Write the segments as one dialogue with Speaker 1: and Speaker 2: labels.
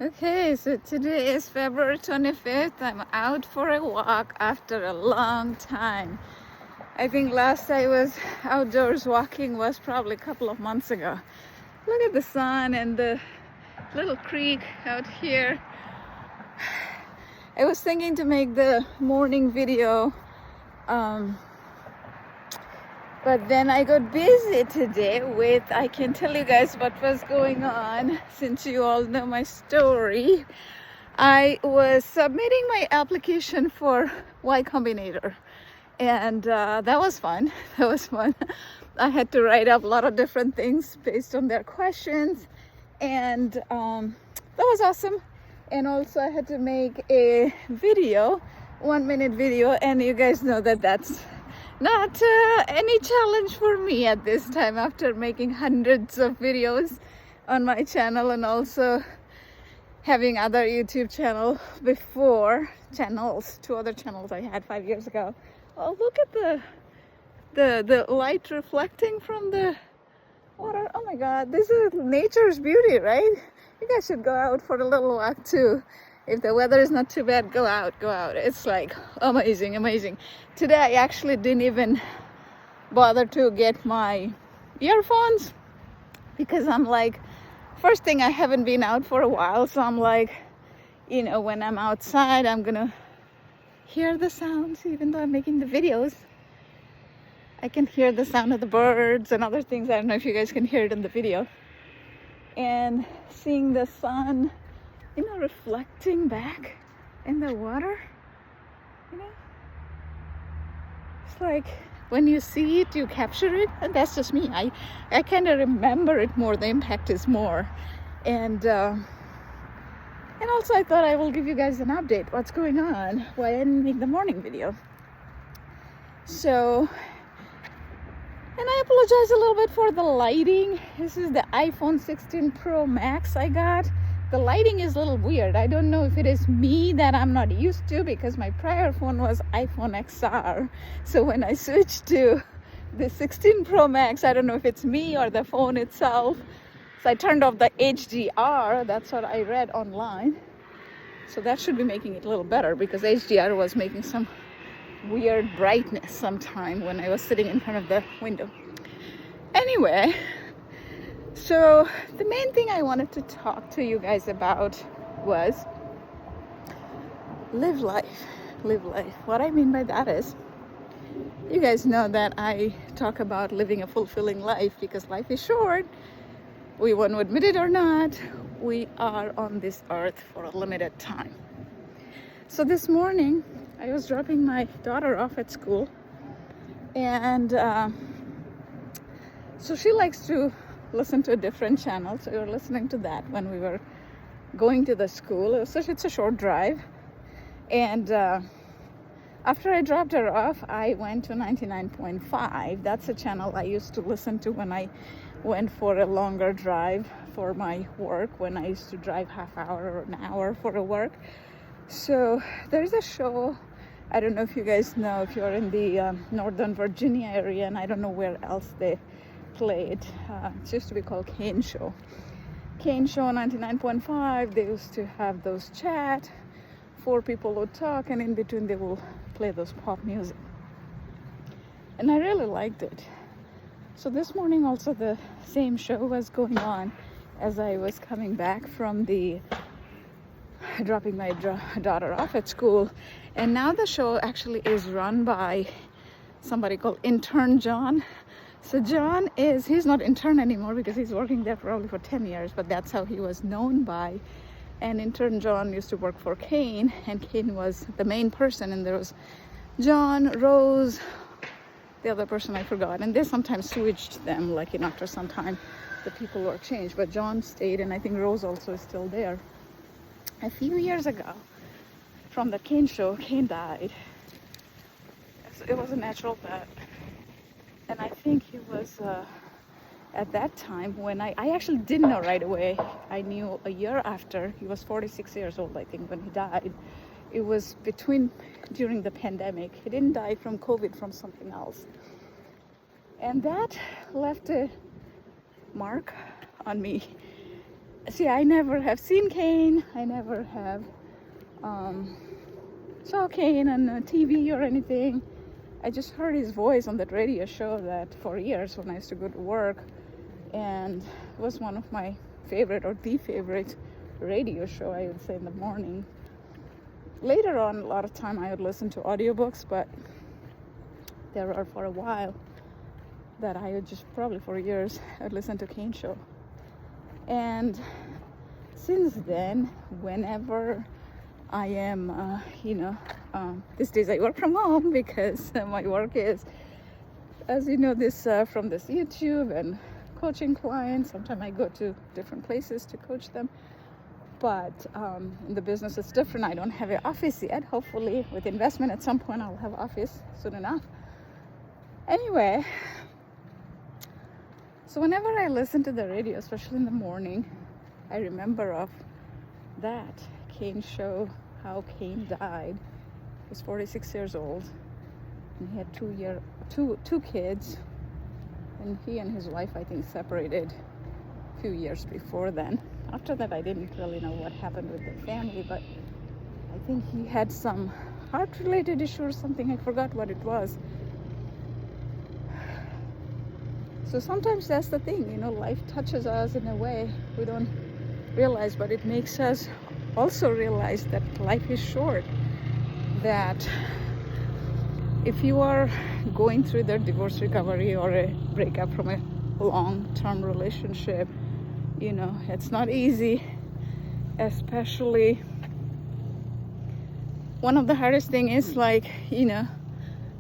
Speaker 1: Okay, so today is February 25th. I'm out for a walk after a long time. I think last I was outdoors walking was probably a couple of months ago. Look at the sun and the little creek out here. I was thinking to make the morning video, but then I got busy today with, I can tell you guys what was going on since you all know my story. I was submitting my application for Y Combinator, and that was fun. That was fun. I had to write up a lot of different things based on their questions, and that was awesome. And also I had to make a video, 1-minute video, and you guys know that that's not any challenge for me at this time after making hundreds of videos on my channel and also having other YouTube channels, two other channels I had 5 years ago. Oh, look at the light reflecting from the water. Oh my God, this is nature's beauty, right? You guys should go out for a little walk too. If the weather is not too bad, go out. It's like amazing. Today I actually didn't even bother to get my earphones because I'm like, first thing, I haven't been out for a while, so I'm like, when I'm outside, I'm gonna hear the sounds. Even though I'm making the videos, I can hear the sound of the birds and other things. I don't know if you guys can hear it in the video. And seeing the sun, reflecting back in the water, it's like when you see it, you capture it, and that's just me. I kind of remember it more. The impact is more, and also I thought I will give you guys an update. What's going on? Why I didn't make the morning video? So, and I apologize a little bit for the lighting. This is the iPhone 16 Pro Max I got. The lighting is a little weird. I don't know if it is me that I'm not used to, because my prior phone was iPhone XR. So when I switched to the 16 Pro Max, I don't know if it's me or the phone itself. So I turned off the HDR. That's what I read online. So that should be making it a little better, because HDR was making some weird brightness sometime when I was sitting in front of the window. Anyway, so the main thing I wanted to talk to you guys about was live life. What I mean by that is, you guys know that I talk about living a fulfilling life, because life is short. We want to admit it or not, we are on this earth for a limited time. So this morning I was dropping my daughter off at school, and so she likes to listen to a different channel, so we were listening to that when we were going to the school. It's a short drive, and after I dropped her off, I went to 99.5. That's a channel I used to listen to when I went for a longer drive for my work, when I used to drive half hour or an hour for a work. So there's a show, I don't know if you guys know, if you're in the Northern Virginia area, and I don't know where else they play it. It used to be called Kane Show 99.5. They used to have those chat, 4 people would talk, and in between they will play those pop music, and I really liked it. So this morning also the same show was going on as I was coming back from the dropping my daughter off at school. And now the show actually is run by somebody called Intern John. So John he's not intern anymore because he's working there probably for 10 years, but that's how he was known by. And Intern John used to work for Kane, and Kane was the main person, and there was John, Rose, the other person I forgot, and they sometimes switched them, like after some time the people were changed, but John stayed, and I think Rose also is still there. A few years ago, from the Kane show, Kane died. So it was a natural death. And I think he was, at that time, when I actually didn't know right away. I knew a year after. He was 46 years old, I think, when he died. It was during the pandemic. He didn't die from COVID, from something else. And that left a mark on me. see, I never have seen Kane. I never have saw Kane on TV or anything. I just heard his voice on that radio show that for years when I used to go to work, and it was one of my favorite, or the favorite radio show, I would say, in the morning. Later on, a lot of time I would listen to audiobooks, but there were for a while that I would just, probably for years, I'd listen to Kane show. And since then, whenever I am, these days I work from home because my work is, as you know, this from this YouTube and coaching clients. Sometimes I go to different places to coach them. But in the business it's different. I don't have an office yet. Hopefully with investment at some point I'll have office soon enough. Anyway, so whenever I listen to the radio, especially in the morning, I remember of that Kane show, how Kane died. He was 46 years old, and he had two kids, and he and his wife, I think, separated a few years before then. After that, I didn't really know what happened with the family, but I think he had some heart-related issue or something. I forgot what it was. So sometimes that's the thing, life touches us in a way we don't realize, but it makes us also realize that life is short. That if you are going through the divorce recovery or a breakup from a long-term relationship, it's not easy. Especially one of the hardest thing is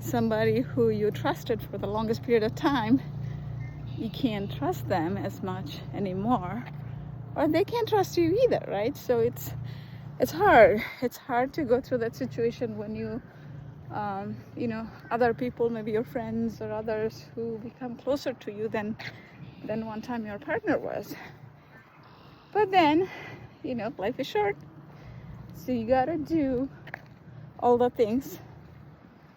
Speaker 1: somebody who you trusted for the longest period of time, you can't trust them as much anymore, or they can't trust you either, right? So it's hard. It's hard to go through that situation when you other people, maybe your friends or others, who become closer to you than one time your partner was. But then, life is short, so you gotta do all the things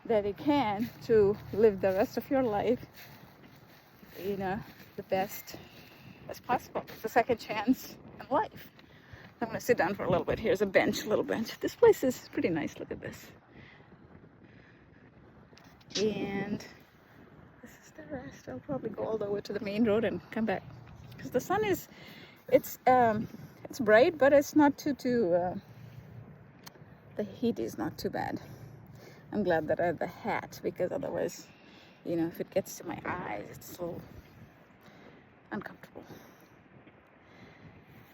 Speaker 1: that you can to live the rest of your life, the best as possible. It's a second chance in life. I'm gonna sit down for a little bit. Here's a little bench. This place is pretty nice. Look at this. And this is the rest. I'll probably go all the way to the main road and come back, because the sun is, it's bright, but it's not too the heat is not too bad. I'm glad that I have the hat, because otherwise, if it gets to my eyes, it's a little uncomfortable.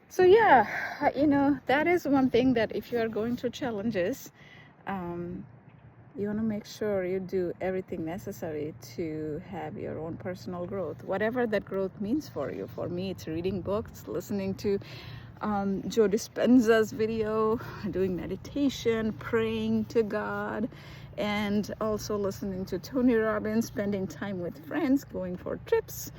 Speaker 1: So yeah, that is one thing, that if you are going through challenges, you want to make sure you do everything necessary to have your own personal growth, whatever that growth means for you. For me, it's reading books, listening to Joe Dispenza's video, doing meditation, praying to God, and also listening to Tony Robbins, spending time with friends, going for trips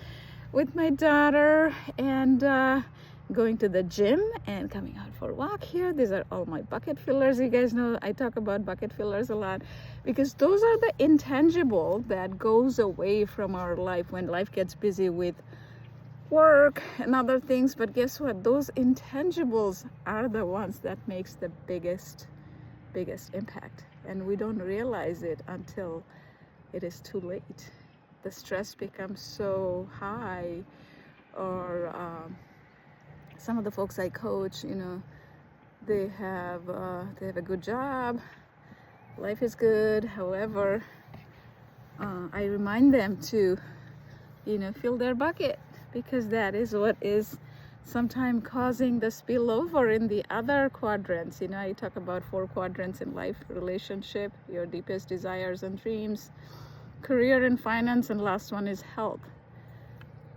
Speaker 1: with my daughter, and going to the gym and coming out for a walk here. These are all my bucket fillers. You guys know I talk about bucket fillers a lot, because those are the intangible that goes away from our life when life gets busy with work and other things. But guess what? Those intangibles are the ones that makes the biggest impact, and we don't realize it until it is too late. The stress becomes so high, or some of the folks I coach, they have a good job, life is good. However, I remind them to, fill their bucket, because that is what is sometimes causing the spillover in the other quadrants. I talk about 4 quadrants in life: relationship, your deepest desires and dreams, career and finance, and last one is health.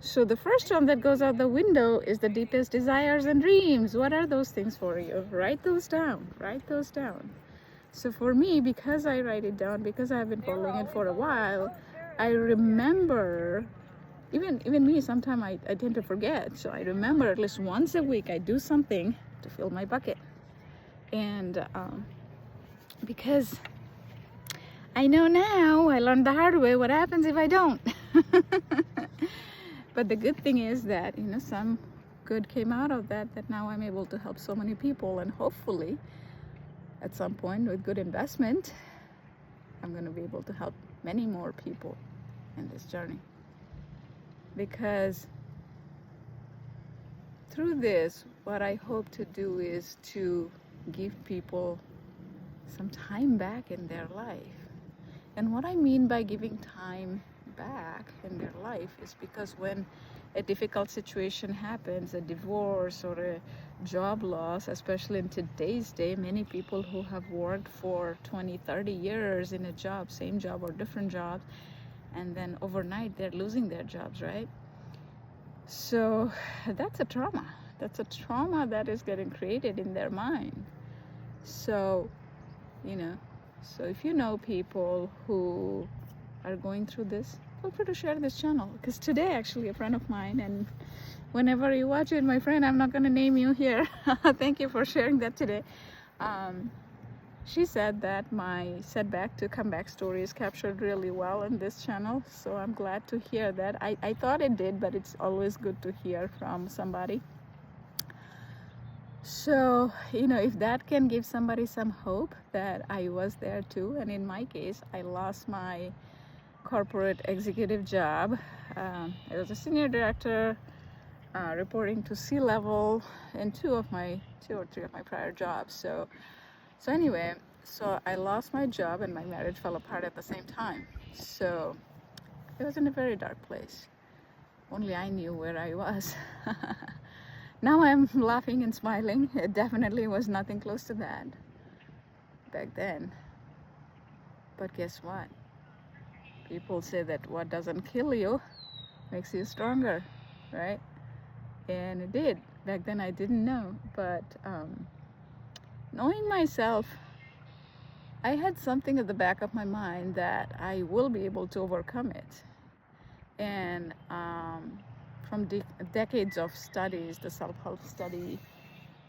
Speaker 1: So the first one that goes out the window is the deepest desires and dreams. What are those things for you? Write those down. So for me, because I write it down, because I've been following it for a while, I remember, even me, sometimes I tend to forget. So I remember at least once a week I do something to fill my bucket. And because I know now, I learned the hard way, what happens if I don't. But the good thing is that, some good came out of that, that now I'm able to help so many people, and hopefully at some point with good investment, I'm going to be able to help many more people in this journey. Because through this, what I hope to do is to give people some time back in their life. And what I mean by giving time back in their life is because when a difficult situation happens, a divorce or a job loss, especially in today's day, many people who have worked for 20, 30 years in a job, same job or different jobs, and then overnight they're losing their jobs, right? So that's a trauma. That's a trauma that is getting created in their mind. So, so if you know people who are going through this, feel free to share this channel. Because today, actually, a friend of mine, and whenever you watch it, my friend, I'm not going to name you here. Thank you for sharing that today. She said that my setback to comeback story is captured really well in this channel. So I'm glad to hear that. I thought it did, but it's always good to hear from somebody. So, if that can give somebody some hope that I was there too. And in my case, I lost my corporate executive job. I was a senior director, reporting to C-level in two or three of my prior jobs. So anyway, I lost my job and my marriage fell apart at the same time. So it was in a very dark place. Only I knew where I was. Now I'm laughing and smiling. It definitely was nothing close to that back then. But guess what? People say that what doesn't kill you makes you stronger, right? And it did. Back then I didn't know, but knowing myself, I had something at the back of my mind that I will be able to overcome it. And from decades of studies, the self-help study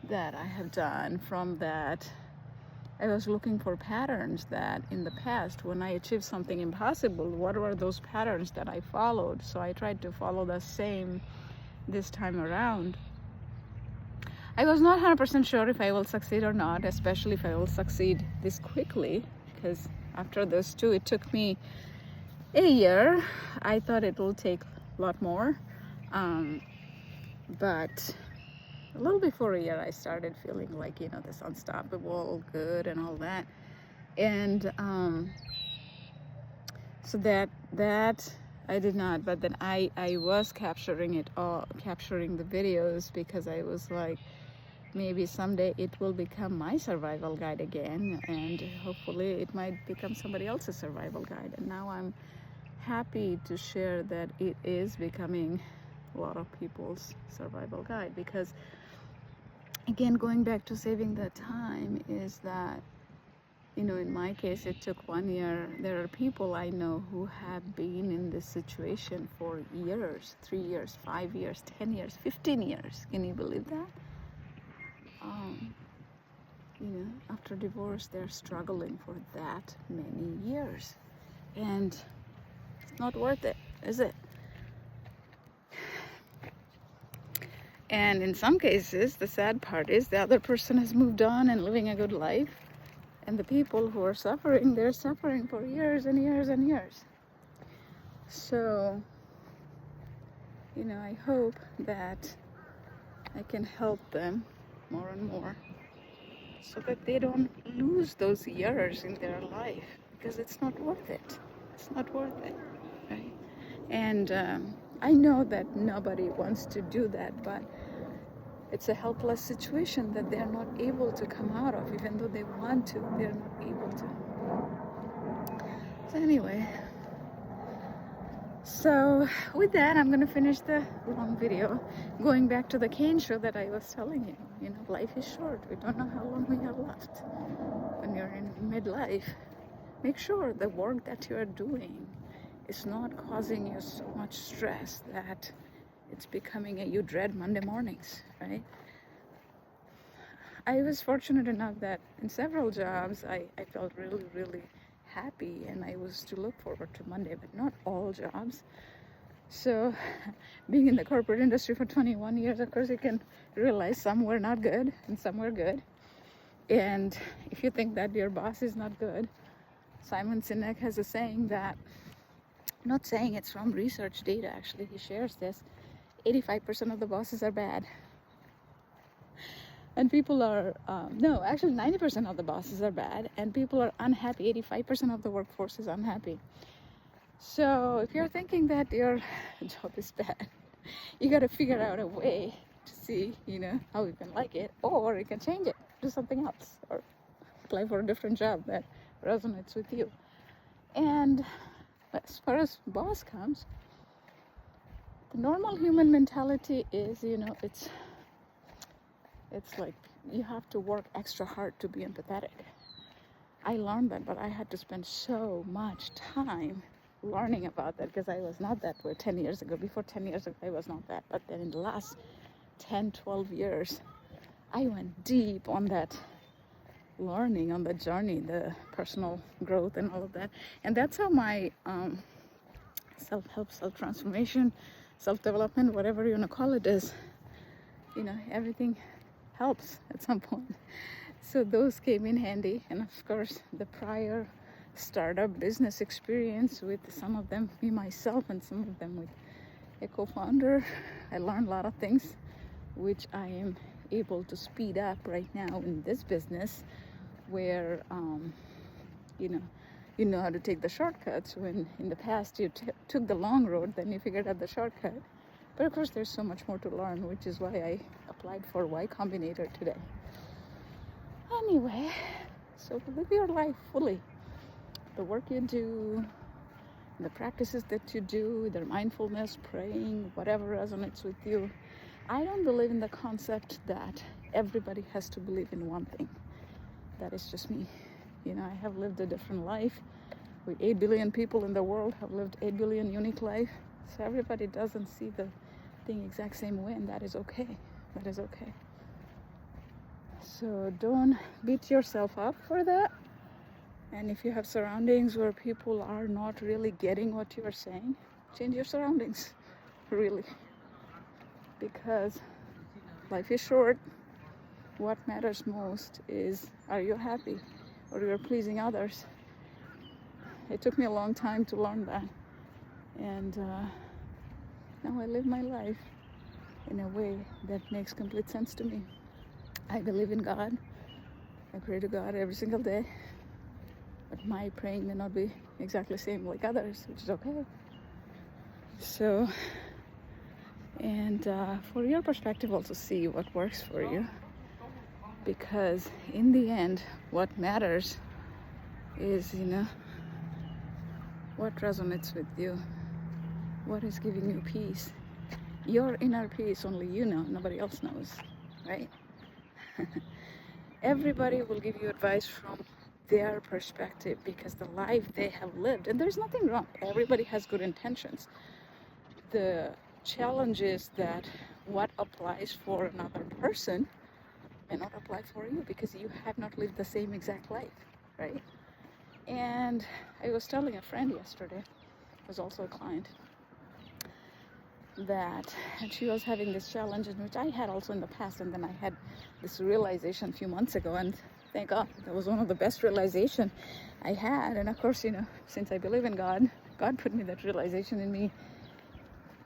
Speaker 1: that I have done, from that, I was looking for patterns that in the past, when I achieved something impossible, what were those patterns that I followed? So I tried to follow the same this time around. I was not 100% sure if I will succeed or not, especially if I will succeed this quickly, because after those two, it took me a year. I thought it will take a lot more. But a little before a year, I started feeling like, this unstoppable good and all that. And so that I did not, but then I was capturing it all, capturing the videos, because I was like, maybe someday it will become my survival guide again, and hopefully it might become somebody else's survival guide. And now I'm happy to share that it is becoming a lot of people's survival guide, because again, going back to saving the time, is that, in my case, it took 1 year. There are people I know who have been in this situation for years, 3 years, 5 years, 10 years, 15 years. Can you believe that? After divorce, they're struggling for that many years. And it's not worth it, is it? And in some cases, the sad part is the other person has moved on and living a good life. And the people who are suffering, they're suffering for years and years and years. So, I hope that I can help them more and more, so that they don't lose those years in their life, because it's not worth it. It's not worth it, right? And I know that nobody wants to do that, but it's a helpless situation that they're not able to come out of. Even though they want to, they're not able to. So anyway, so with that, I'm going to finish the long video, going back to the cane show that I was telling you. Life is short. We don't know how long we have left. When you're in midlife, make sure the work that you're doing is not causing you so much stress that it's becoming you dread Monday mornings, right? I was fortunate enough that in several jobs, I felt really, really happy, and I was to look forward to Monday, but not all jobs. So being in the corporate industry for 21 years, of course, you can realize some were not good and some were good. And if you think that your boss is not good, Simon Sinek has a saying that, not saying it's from research data, actually, he shares this, 85% of the bosses are bad. And people are, no, actually 90% of the bosses are bad, and people are unhappy. 85% of the workforce is unhappy. So if you're thinking that your job is bad, you got to figure out a way to see, how you can like it, or you can change it, do something else, or apply for a different job that resonates with you. And as far as boss comes, the normal human mentality is, it's like you have to work extra hard to be empathetic. I learned that, but I had to spend so much time learning about that, because I was not that way 10 years ago. Before 10 years ago, I was not that. But then in the last 10, 12 years, I went deep on that learning, on the journey, the personal growth and all of that. And that's how my self-help, self-transformation, self-development, whatever you want to call it, is, everything helps at some point. So those came in handy. And of course, the prior startup business experience with some of them, me myself, and some of them with a co-founder, I learned a lot of things which I am able to speed up right now in this business, where you know how to take the shortcuts, when in the past you took the long road, then you figured out the shortcut. But of course there's so much more to learn, which is why I applied for Y Combinator today. Anyway, so live your life fully. The work you do, the practices that you do, either mindfulness, praying, whatever resonates with you. I don't believe in the concept that everybody has to believe in one thing. That is just me. I have lived a different life. We 8 billion people in the world have lived 8 billion unique life. So everybody doesn't see the thing exact same way, and that is okay. That is okay. So don't beat yourself up for that. And if you have surroundings where people are not really getting what you are saying, change your surroundings, really. Because life is short. What matters most is, are you happy or you're pleasing others? It took me a long time to learn that. And now I live my life in a way that makes complete sense to me. I believe in God. I pray to God every single day. But my praying may not be exactly the same like others, which is okay. So, and for your perspective, also see what works for you. Because in the end, what matters is, what resonates with you, what is giving you peace. Your inner peace, only you know, nobody else knows, right? Everybody will give you advice from their perspective, because the life they have lived, and there's nothing wrong. Everybody has good intentions. The challenge is that what applies for another person may not apply for you, because you have not lived the same exact life, right? And I was telling a friend yesterday, who's also a client, that she was having this challenge, in which I had also in the past, and then I had this realization a few months ago, and thank God, that was one of the best realization I had. And of course, since I believe in God, God put me that realization in me,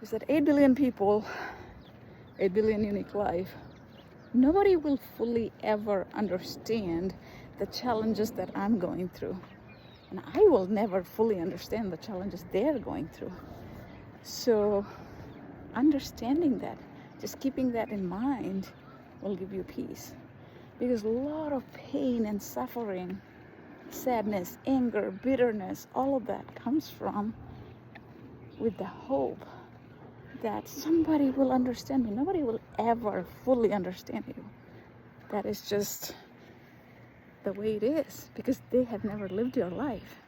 Speaker 1: is that 8 billion people, 8 billion unique life, nobody will fully ever understand the challenges that I'm going through. And I will never fully understand the challenges they're going through. So understanding that, just keeping that in mind, will give you peace. Because a lot of pain and suffering, sadness, anger, bitterness, all of that comes from with the hope that somebody will understand me. Nobody will ever fully understand you. That is just the way it is, because they have never lived your life.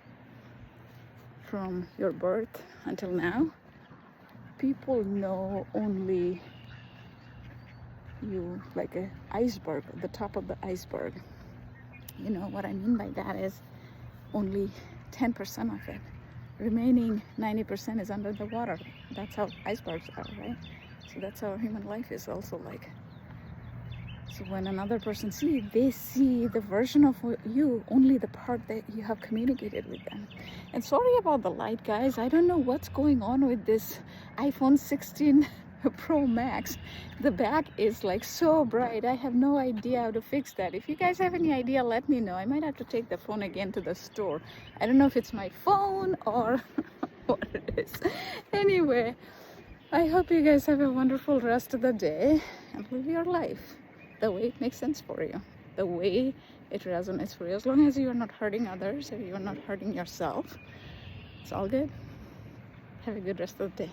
Speaker 1: From your birth until now, people know only you like an iceberg, the top of the iceberg. What I mean by that is only 10% of it. remaining 90% is under the water. That's how icebergs are, right? So that's how human life is also like. So when another person sees, they see the version of you, only the part that you have communicated with them. And sorry about the light, guys. I don't know what's going on with this iPhone 16 Pro Max. The back is like so bright. I have no idea how to fix that. If you guys have any idea, let me know. I might have to take the phone again to the store. I don't know if it's my phone or what it is. Anyway, I hope you guys have a wonderful rest of the day and live your life the way it makes sense for you, the way it resonates for you. As long as you are not hurting others or you are not hurting yourself, it's all good. Have a good rest of the day.